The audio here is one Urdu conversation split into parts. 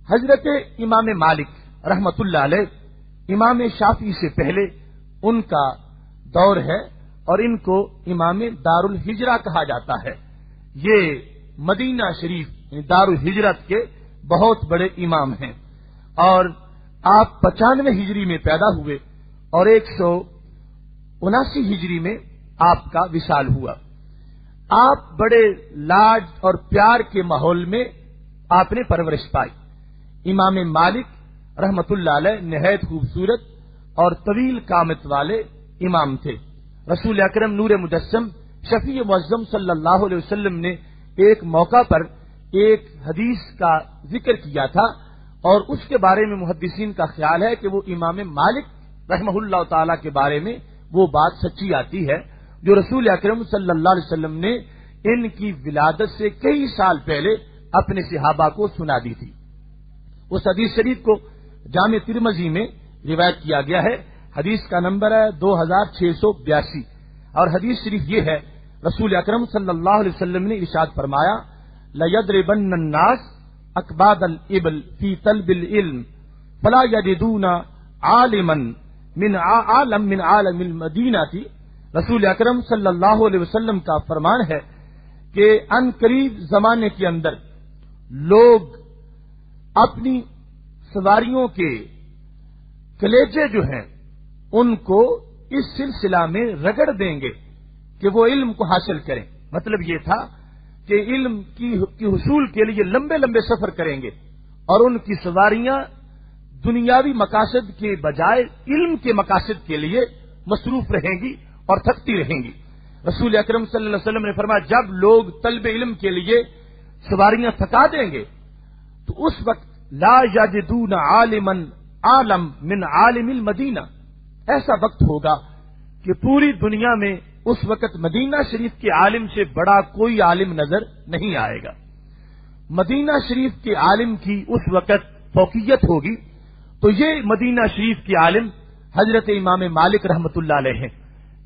حضرت امام مالک رحمتullah علیہ امام شافعی سے پہلے ان کا دور ہے اور ان کو امام دار الہجرہ کہا جاتا ہے. یہ مدینہ شریف دار الہجرت کے بہت بڑے امام ہیں اور آپ 95 ہجری میں پیدا ہوئے اور 179 ہجری میں آپ کا وصال ہوا. آپ بڑے لاڈ اور پیار کے ماحول میں آپ نے پرورش پائی. امام مالک رحمتullah علیہ نہایت خوبصورت اور طویل قامت والے امام تھے. رسول اکرم نور مجسم شفیع معظم صلی اللہ علیہ وسلم نے ایک موقع پر ایک حدیث کا ذکر کیا تھا اور اس کے بارے میں محدثین کا خیال ہے کہ وہ امام مالک رحمہ اللہ تعالی کے بارے میں وہ بات سچی آتی ہے جو رسول اکرم صلی اللہ علیہ وسلم نے ان کی ولادت سے کئی سال پہلے اپنے صحابہ کو سنا دی تھی. اس حدیث شریف کو جامع ترمذی میں روایت کیا گیا ہے. حدیث کا نمبر ہے 2682 اور حدیث شریف یہ ہے رسول اکرم صلی اللہ علیہ وسلم نے ارشاد فرمایا لَيَضْرِبَنَّ النَّاسُ أَكْبَادَ الْإِبِلِ فِي طَلْبِ الْعِلْمِ فَلَا يَجِدُونَ عَالِمًا مِنْ عَالَمِ الْمَدِينَةِ. رسول اکرم صلی اللہ علیہ وسلم کا فرمان ہے کہ ان قریب زمانے کے اندر لوگ اپنی سواریوں کے کلیجے جو ہیں ان کو اس سلسلہ میں رگڑ دیں گے کہ وہ علم کو حاصل کریں. مطلب یہ تھا کہ علم کی حصول کے لیے لمبے لمبے سفر کریں گے اور ان کی سواریاں دنیاوی مقاصد کے بجائے علم کے مقاصد کے لیے مصروف رہیں گی اور تھکتی رہیں گی. رسول اکرم صلی اللہ علیہ وسلم نے فرمایا جب لوگ طلب علم کے لیے سواریاں تھکا دیں گے تو اس وقت لا یجدون عالما عالم من عالم المدینہ، ایسا وقت ہوگا کہ پوری دنیا میں اس وقت مدینہ شریف کے عالم سے بڑا کوئی عالم نظر نہیں آئے گا. مدینہ شریف کے عالم کی اس وقت فوقیت ہوگی. تو یہ مدینہ شریف کے عالم حضرت امام مالک رحمتullah علیہ ہیں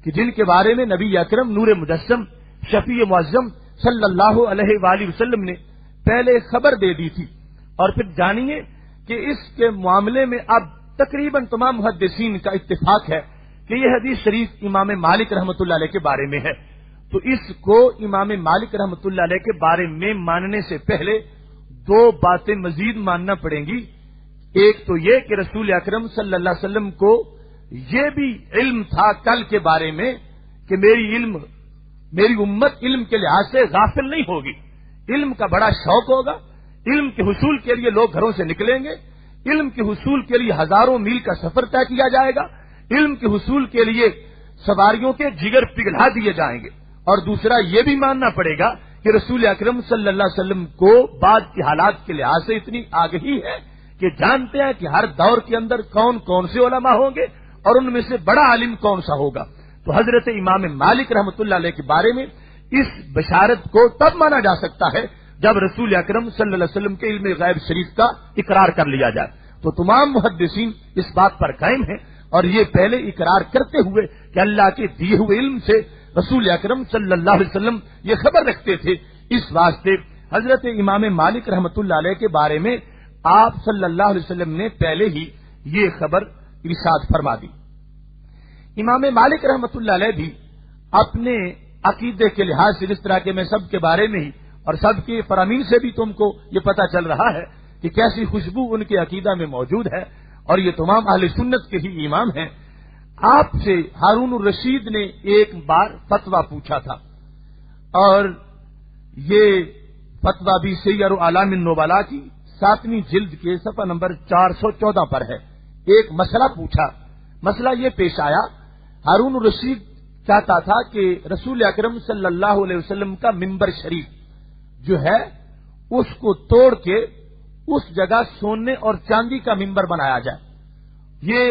کہ جن کے بارے میں نبی اکرم نور مجسم شفیع معظم صلی اللہ علیہ وآلہ وسلم نے پہلے خبر دے دی تھی. اور پھر جانیے کہ اس کے معاملے میں اب تقریباً تمام محدثین کا اتفاق ہے کہ یہ حدیث شریف امام مالک رحمتullah علیہ کے بارے میں ہے. تو اس کو امام مالک رحمتullah علیہ کے بارے میں ماننے سے پہلے دو باتیں مزید ماننا پڑیں گی. ایک تو یہ کہ رسول اکرم صلی اللہ علیہ وسلم کو یہ بھی علم تھا کل کے بارے میں کہ میری امت علم کے لحاظ سے غافل نہیں ہوگی. علم کا بڑا شوق ہوگا. علم کے حصول کے لیے لوگ گھروں سے نکلیں گے. علم کے حصول کے لیے ہزاروں میل کا سفر طے کیا جائے گا. علم کے حصول کے لیے سواریوں کے جگر پگھلا دیے جائیں گے. اور دوسرا یہ بھی ماننا پڑے گا کہ رسول اکرم صلی اللہ علیہ وسلم کو بعد کے حالات کے لحاظ سے اتنی آگہی ہے کہ جانتے ہیں کہ ہر دور کے اندر کون کون سے علماء ہوں گے اور ان میں سے بڑا عالم کون سا ہوگا. تو حضرت امام مالک رحمتullah علیہ کے بارے میں اس بشارت کو تب مانا جا سکتا ہے جب رسول اکرم صلی اللہ علیہ وسلم کے علم غیب شریف کا اقرار کر لیا جائے. تو تمام محدثین اس بات پر قائم ہیں اور یہ پہلے اقرار کرتے ہوئے کہ اللہ کے دیے ہوئے علم سے رسول اکرم صلی اللہ علیہ وسلم یہ خبر رکھتے تھے. اس واسطے حضرت امام مالک رحمتullah علیہ کے بارے میں آپ صلی اللہ علیہ وسلم نے پہلے ہی یہ خبر ارشاد فرما دی. امام مالک رحمتullah علیہ بھی اپنے عقیدے کے لحاظ سے جس طرح کے میں سب کے بارے میں ہی اور سب کے فرامین سے بھی تم کو یہ پتا چل رہا ہے کہ کیسی خوشبو ان کے عقیدہ میں موجود ہے اور یہ تمام اہل سنت کے ہی امام ہیں. آپ سے ہارون الرشید نے ایک بار فتویٰ پوچھا تھا اور یہ فتویٰ بھی سیر اعلام النبلاء کی 7ویں جلد کے صفحہ نمبر 414 پر ہے. ایک مسئلہ پوچھا. مسئلہ یہ پیش آیا ہارون الرشید چاہتا تھا کہ رسول اکرم صلی اللہ علیہ وسلم کا ممبر شریف جو ہے اس کو توڑ کے اس جگہ سونے اور چاندی کا ممبر بنایا جائے. یہ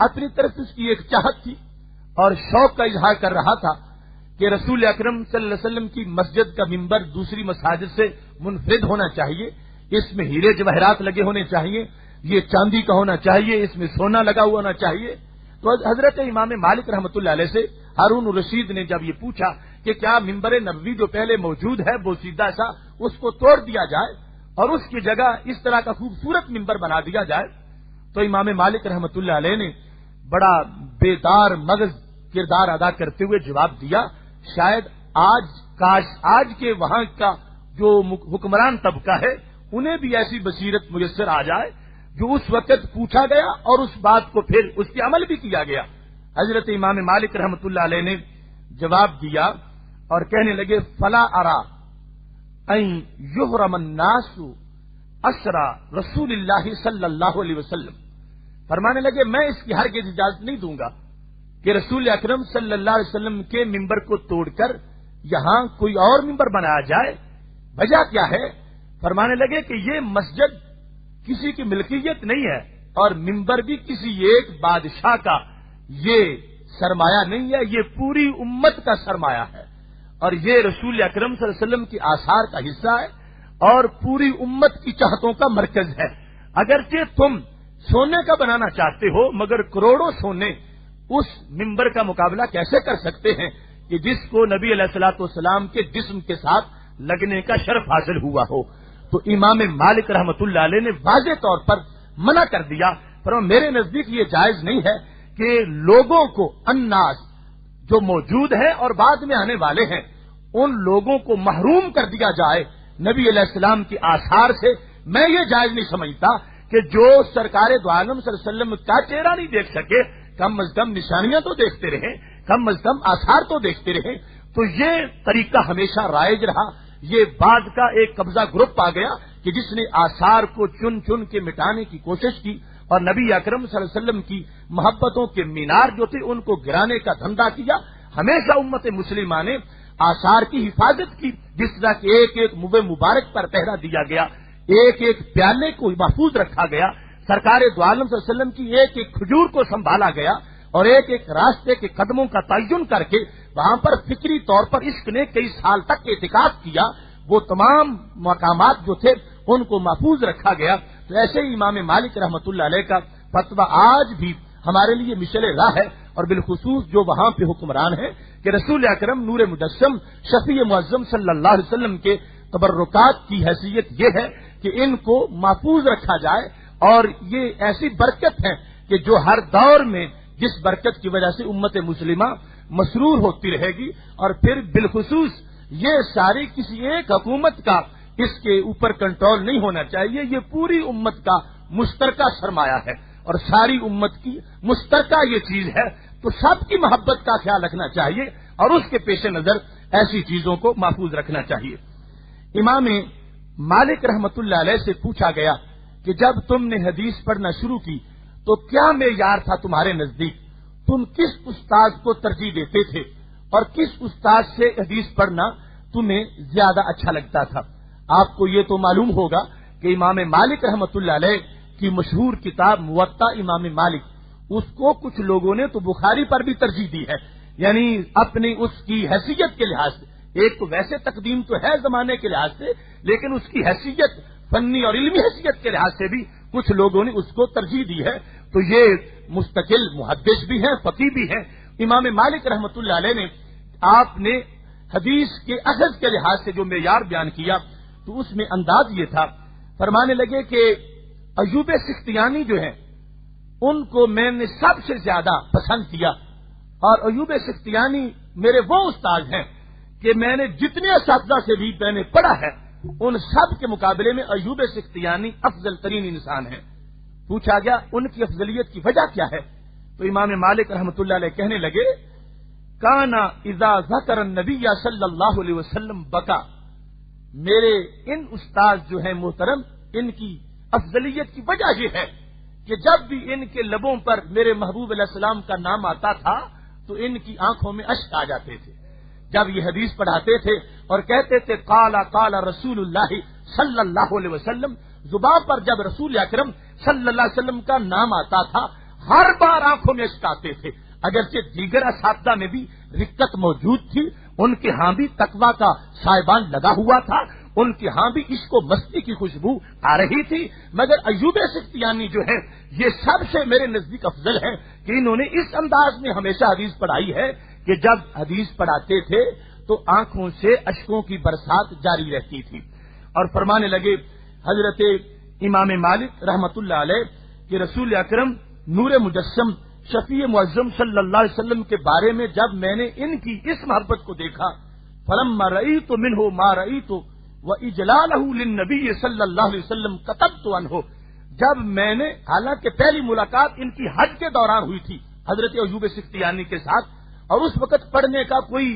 اپنی طرف اس کی ایک چاہت تھی اور شوق کا اظہار کر رہا تھا کہ رسول اکرم صلی اللہ علیہ وسلم کی مسجد کا ممبر دوسری مساجد سے منفرد ہونا چاہیے. اس میں ہیرے جواہرات لگے ہونے چاہیے. یہ چاندی کا ہونا چاہیے. اس میں سونا لگا ہوا ہونا چاہیے. تو حضرت امام مالک رحمتullah علیہ سے ہارون الرشید نے جب یہ پوچھا کہ کیا ممبر نبوی جو پہلے موجود ہے وہ سیدھا سا اس کو توڑ دیا جائے اور اس کی جگہ اس طرح کا خوبصورت ممبر بنا دیا جائے، تو امام مالک رحمۃ اللہ علیہ نے بڑا بیدار مغز کردار ادا کرتے ہوئے جواب دیا، شاید آج کے وہاں کا جو حکمران طبقہ ہے انہیں بھی ایسی بصیرت میسر آ جائے جو اس وقت پوچھا گیا اور اس بات کو پھر اس پہ عمل بھی کیا گیا۔ حضرت امام مالک رحمۃ اللہ علیہ نے جواب دیا اور کہنے لگے، فلا ارا ان یحرم الناس اسرا رسول اللہ صلی اللہ علیہ وسلم، فرمانے لگے میں اس کی ہرگز اجازت نہیں دوں گا کہ رسول اکرم صلی اللہ علیہ وسلم کے ممبر کو توڑ کر یہاں کوئی اور ممبر بنایا جائے۔ وجہ کیا ہے؟ فرمانے لگے کہ یہ مسجد کسی کی ملکیت نہیں ہے اور ممبر بھی کسی ایک بادشاہ کا یہ سرمایہ نہیں ہے، یہ پوری امت کا سرمایہ ہے اور یہ رسول اکرم صلی اللہ علیہ وسلم کی آثار کا حصہ ہے اور پوری امت کی چاہتوں کا مرکز ہے۔ اگرچہ تم سونے کا بنانا چاہتے ہو مگر کروڑوں سونے اس ممبر کا مقابلہ کیسے کر سکتے ہیں کہ جس کو نبی علیہ الصلوۃ والسلام کے جسم کے ساتھ لگنے کا شرف حاصل ہوا ہو۔ تو امام مالک رحمۃ اللہ علیہ نے واضح طور پر منع کر دیا، پر میرے نزدیک یہ جائز نہیں ہے کہ لوگوں کو الناس جو موجود ہیں اور بعد میں آنے والے ہیں ان لوگوں کو محروم کر دیا جائے نبی علیہ السلام کی آثار سے۔ میں یہ جائز نہیں سمجھتا کہ جو سرکار دو عالم صلی اللہ علیہ وسلم کا چہرہ نہیں دیکھ سکے کم از کم نشانیاں تو دیکھتے رہیں، کم از کم آثار تو دیکھتے رہیں۔ تو یہ طریقہ ہمیشہ رائج رہا۔ یہ بعد کا ایک قبضہ گروپ آ گیا کہ جس نے آثار کو چن چن کے مٹانے کی کوشش کی اور نبی اکرم صلی اللہ علیہ وسلم کی محبتوں کے مینار جو تھے ان کو گرانے کا دھندا کیا۔ ہمیشہ امت مسلمہ نے آثار کی حفاظت کی، جس طرح کہ ایک ایک مب مبارک پر پہرا دیا گیا، ایک ایک پیالے کو محفوظ رکھا گیا، سرکار دو عالم صلی اللہ علیہ وسلم کی ایک ایک کھجور کو سنبھالا گیا اور ایک ایک راستے کے قدموں کا تعین کر کے وہاں پر فکری طور پر عشق نے کئی سال تک اعتکاف کیا، وہ تمام مقامات جو تھے ان کو محفوظ رکھا گیا۔ تو ایسے ہی امام مالک رحمۃ اللہ علیہ کا فتویٰ آج بھی ہمارے لیے مشعل راہ ہے، اور بالخصوص جو وہاں پہ حکمران ہیں کہ رسول اکرم نور مجسم شفیع معظم صلی اللہ علیہ وسلم کے تبرکات کی حیثیت یہ ہے کہ ان کو محفوظ رکھا جائے، اور یہ ایسی برکت ہے کہ جو ہر دور میں جس برکت کی وجہ سے امت مسلمہ مسرور ہوتی رہے گی، اور پھر بالخصوص یہ ساری کسی ایک حکومت کا اس کے اوپر کنٹرول نہیں ہونا چاہیے، یہ پوری امت کا مشترکہ سرمایہ ہے اور ساری امت کی مشترکہ یہ چیز ہے، تو سب کی محبت کا خیال رکھنا چاہیے اور اس کے پیش نظر ایسی چیزوں کو محفوظ رکھنا چاہیے۔ امام مالک رحمت اللہ علیہ سے پوچھا گیا کہ جب تم نے حدیث پڑھنا شروع کی تو کیا معیار تھا تمہارے نزدیک؟ تم کس استاد کو ترجیح دیتے تھے اور کس استاد سے حدیث پڑھنا تمہیں زیادہ اچھا لگتا تھا؟ آپ کو یہ تو معلوم ہوگا کہ امام مالک رحمت اللہ علیہ کی مشہور کتاب موطا امام مالک، اس کو کچھ لوگوں نے تو بخاری پر بھی ترجیح دی ہے، یعنی اپنی اس کی حیثیت کے لحاظ سے۔ ایک تو ویسے تقدیم تو ہے زمانے کے لحاظ سے، لیکن اس کی حیثیت فنی اور علمی حیثیت کے لحاظ سے بھی کچھ لوگوں نے اس کو ترجیح دی ہے۔ تو یہ مستقل محدث بھی ہیں، فقیہ بھی ہیں۔ امام مالک رحمت اللہ علیہ نے آپ نے حدیث کے اخذ کے لحاظ سے جو معیار بیان کیا تو اس میں انداز یہ تھا، فرمانے لگے کہ ایوب سختیانی جو ہیں ان کو میں نے سب سے زیادہ پسند کیا، اور ایوب سختیانی میرے وہ استاد ہیں کہ میں نے جتنے اساتذہ سے بھی میں نے پڑھا ہے ان سب کے مقابلے میں ایوب سختیانی افضل ترین انسان ہیں۔ پوچھا گیا ان کی افضلیت کی وجہ کیا ہے؟ تو امام مالک رحمت اللہ علیہ کہنے لگے، کانا اذا ذکر النبی صلی اللہ علیہ وسلم بکا۔ میرے ان استاد جو ہیں محترم، ان کی افضلیت کی وجہ یہ ہے کہ جب بھی ان کے لبوں پر میرے محبوب علیہ السلام کا نام آتا تھا تو ان کی آنکھوں میں اشک آ جاتے تھے۔ جب یہ حدیث پڑھاتے تھے اور کہتے تھے قال قال رسول اللہ صلی اللہ علیہ وسلم، زبان پر جب رسول اکرم صلی اللہ علیہ وسلم کا نام آتا تھا ہر بار آنکھوں میں اشک آتے تھے۔ اگرچہ دیگر اساتذہ میں بھی رقت موجود تھی، ان کے ہاں بھی تقویٰ کا سائبان لگا ہوا تھا، ان کے ہاں بھی عشق و مستی کی خوشبو آ رہی تھی، مگر ایوب سختیانی جو ہے یہ سب سے میرے نزدیک افضل ہے کہ انہوں نے اس انداز میں ہمیشہ حدیث پڑھائی ہے کہ جب حدیث پڑھاتے تھے تو آنکھوں سے اشکوں کی برسات جاری رہتی تھی۔ اور فرمانے لگے حضرت امام مالک رحمت اللہ علیہ کہ رسول اکرم نور مجسم شفیع معظم صلی اللہ علیہ وسلم کے بارے میں جب میں نے ان کی اس محبت کو دیکھا، فلما رأیت منہ ما رأیت واجلالہ للنبی صلی اللہ علیہ وسلم کتبت عنہ، جب میں نے، حالانکہ پہلی ملاقات ان کی حج کے دوران ہوئی تھی حضرت ایوب سختیانی کے ساتھ، اور اس وقت پڑھنے کا کوئی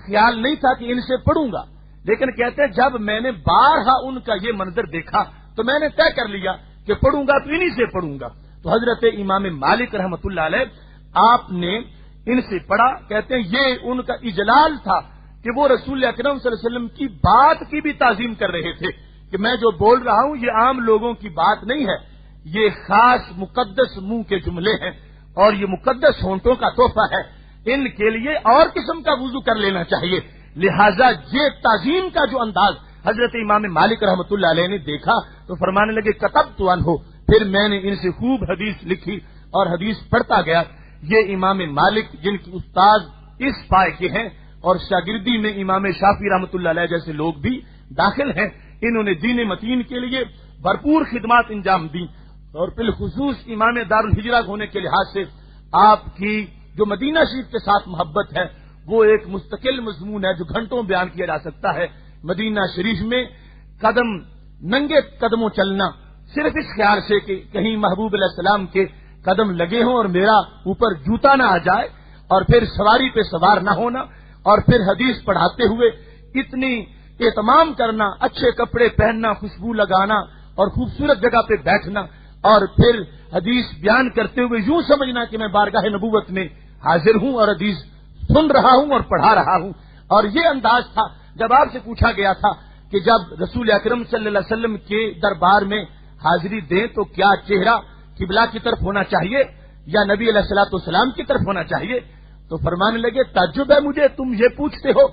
خیال نہیں تھا کہ ان سے پڑھوں گا، لیکن کہتے ہیں جب میں نے بارہا ان کا یہ منظر دیکھا تو میں نے طے کر لیا کہ پڑھوں گا تو انہی سے پڑھوں گا۔ تو حضرت امام مالک رحمت اللہ علیہ آپ نے ان سے پڑھا، کہتے ہیں یہ ان کا اجلال تھا کہ وہ رسول اکرم صلی اللہ علیہ وسلم کی بات کی بھی تعظیم کر رہے تھے کہ میں جو بول رہا ہوں یہ عام لوگوں کی بات نہیں ہے، یہ خاص مقدس منہ کے جملے ہیں اور یہ مقدس ہونٹوں کا تحفہ ہے، ان کے لیے اور قسم کا وضو کر لینا چاہیے۔ لہذا یہ تعظیم کا جو انداز حضرت امام مالک رحمت اللہ علیہ نے دیکھا تو فرمانے لگے کتبت عنہ، پھر میں نے ان سے خوب حدیث لکھی اور حدیث پڑھتا گیا۔ یہ امام مالک جن کی استاد اس پائے کے ہیں اور شاگردی میں امام شافعی رحمت اللہ علیہ جیسے لوگ بھی داخل ہیں، انہوں نے دین متین کے لیے بھرپور خدمات انجام دی، اور بالخصوص امام دارالہجرہ ہونے کے لحاظ سے آپ کی جو مدینہ شریف کے ساتھ محبت ہے وہ ایک مستقل مضمون ہے جو گھنٹوں بیان کیا جا سکتا ہے۔ مدینہ شریف میں ننگے قدموں چلنا صرف اس خیال سے کہ کہیں محبوب علیہ السلام کے قدم لگے ہوں اور میرا اوپر جوتا نہ آ جائے، اور پھر سواری پہ سوار نہ ہونا، اور پھر حدیث پڑھاتے ہوئے اتنی اہتمام کرنا، اچھے کپڑے پہننا، خوشبو لگانا اور خوبصورت جگہ پہ بیٹھنا، اور پھر حدیث بیان کرتے ہوئے یوں سمجھنا کہ میں بارگاہ نبوت میں حاضر ہوں اور حدیث سن رہا ہوں اور پڑھا رہا ہوں۔ اور یہ انداز تھا جب آپ سے پوچھا گیا تھا کہ جب رسول اکرم صلی اللہ علیہ وسلم کے دربار میں حاضری دیں تو کیا چہرہ قبلہ کی طرف ہونا چاہیے یا نبی علیہ الصلوۃ والسلام کی طرف ہونا چاہیے؟ تو فرمانے لگے تعجب ہے مجھے تم یہ پوچھتے ہو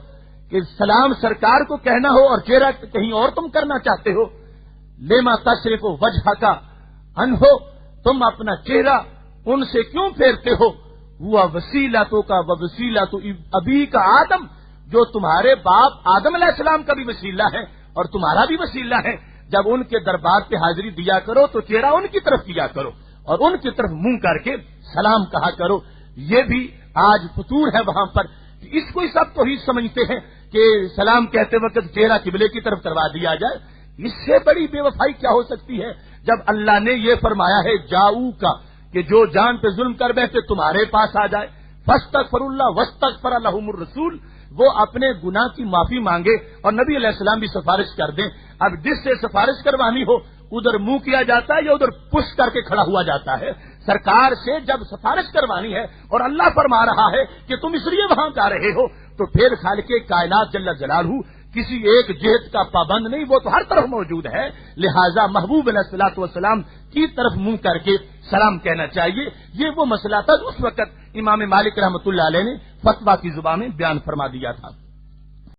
کہ سلام سرکار کو کہنا ہو اور چہرہ کہیں اور تم کرنا چاہتے ہو۔ لیما تصرف وجہ کا انہو، تم اپنا چہرہ ان سے کیوں پھیرتے ہو؟ ہوا وسیلتوں کا وسیلہ تو ابھی کا آدم، جو تمہارے باپ آدم علیہ السلام کا بھی وسیلہ ہے اور تمہارا بھی وسیلہ ہے۔ جب ان کے دربار پہ حاضری دیا کرو تو چہرہ ان کی طرف کیا کرو اور ان کی طرف منہ کر کے سلام کہا کرو۔ یہ بھی آج فطور ہے وہاں پر، اس کو سب توحید سمجھتے ہیں کہ سلام کہتے وقت چہرہ قبلے کی طرف کروا دیا جائے۔ اس سے بڑی بے وفائی کیا ہو سکتی ہے جب اللہ نے یہ فرمایا ہے جاؤ کا کہ جو جان پہ ظلم کر بیٹھے تمہارے پاس آ جائے، فاستغفر اللہ واستغفر لهم الرسول، وہ اپنے گناہ کی معافی مانگے اور نبی علیہ السلام بھی سفارش کر دیں۔ اب جس سے سفارش کروانی ہو ادھر منہ کیا جاتا ہے یا ادھر پش کر کے کھڑا ہوا جاتا ہے؟ سرکار سے جب سفارش کروانی ہے اور اللہ فرما رہا ہے کہ تم اس لیے وہاں جا رہے ہو تو پھر خالق کائنات جل جلالہ کسی ایک جہت کا پابند نہیں، وہ تو ہر طرف موجود ہے۔ لہذا محبوب علیہ الصلوۃ والسلام کی طرف منہ کر کے سلام کہنا چاہیے۔ یہ وہ مسئلہ تھا اس وقت امام مالک رحمت اللہ علیہ نے فتویٰ کی زبان میں بیان فرما دیا تھا۔